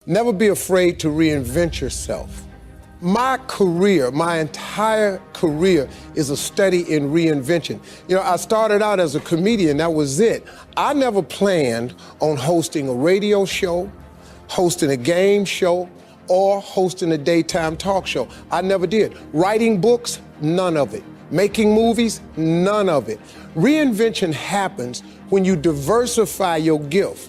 Never be afraid to reinvent yourself. My career, my entire career is a study in reinvention. You know, I started out as a comedian, that was it. I never planned on hosting a radio show, hosting a game show, or hosting a daytime talk show. I never did. Writing books, none of it. Making movies, none of it. Reinvention happens when you diversify your gift.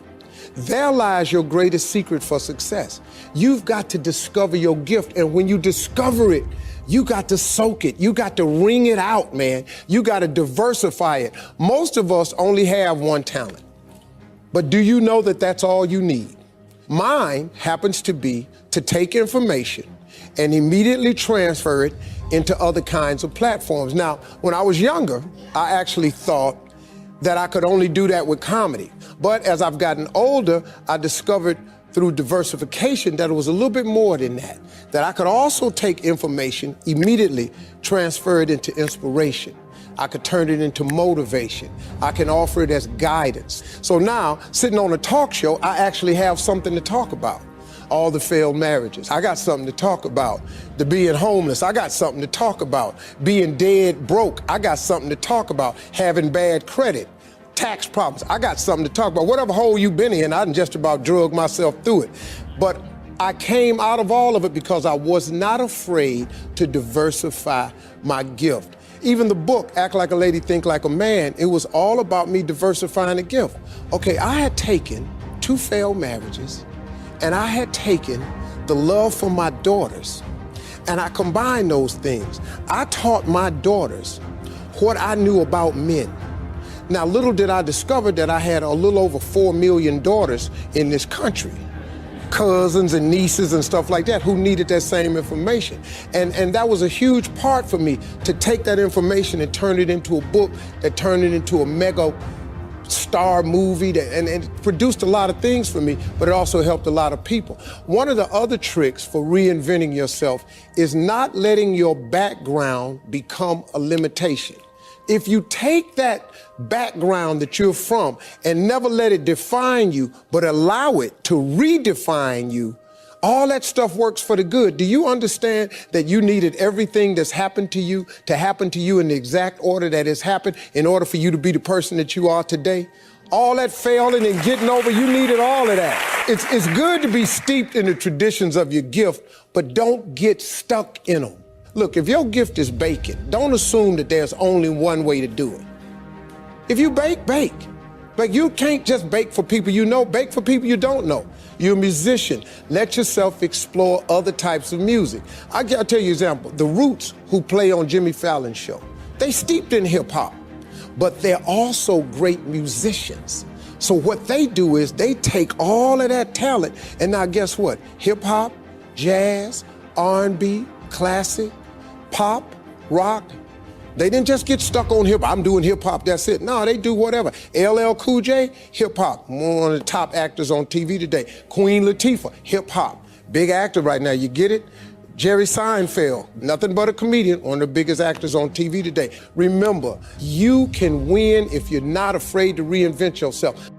There lies your greatest secret for success. You've got to discover your gift, and when you discover it, you got to soak it. You got to wring it out, man. You got to diversify it. Most of us only have one talent, but do you know that that's all you need? Mine happens to be to take information and immediately transfer it into other kinds of platforms. Now, when I was younger, I actually thought that I could only do that with comedy. But as I've gotten older, I discovered through diversification that it was a little bit more than that, that I could also take information, immediately transfer it into inspiration. I could turn it into motivation. I can offer it as guidance. So now, sitting on a talk show, I actually have something to talk about. All the failed marriages, I got something to talk about. The being homeless, I got something to talk about. Being dead broke, I got something to talk about. Having bad credit, tax problems, I got something to talk about. Whatever hole you've been in, I done just about drug myself through it. But I came out of all of it because I was not afraid to diversify my gift. Even the book, Act Like a Lady, Think Like a Man, it was all about me diversifying the gift. Okay, I had taken 2 failed marriages, and I had taken the love for my daughters, and I combined those things. I taught my daughters what I knew about men. Now, little did I discover that I had a little over 4 million daughters in this country, cousins and nieces and stuff like that, who needed that same information. And that was a huge part for me, to take that information and turn it into a book, that turned it into a mega star movie, and it produced a lot of things for me, but it also helped a lot of people. One of the other tricks for reinventing yourself is not letting your background become a limitation. If you take that background that you're from and never let it define you, but allow it to redefine you, all that stuff works for the good. Do you understand that you needed everything that's happened to you to happen to you in the exact order that has happened in order for you to be the person that you are today? All that failing and getting over, you needed all of that. It's good to be steeped in the traditions of your gift, but don't get stuck in them. Look, if your gift is baking, don't assume that there's only one way to do it. If you bake, bake. But you can't just bake for people you know, bake for people you don't know. You're a musician. Let yourself explore other types of music. I'll tell you an example. The Roots, who play on Jimmy Fallon's show, they steeped in hip hop, but they're also great musicians. So what they do is they take all of that talent, and now guess what? Hip hop, jazz, R&B, classic, pop, rock. They didn't just get stuck on hip hop. I'm doing hip hop, that's it. No, they do whatever. LL Cool J, hip hop. One of the top actors on TV today. Queen Latifah, hip hop. Big actor right now, you get it? Jerry Seinfeld, nothing but a comedian, one of the biggest actors on TV today. Remember, you can win if you're not afraid to reinvent yourself.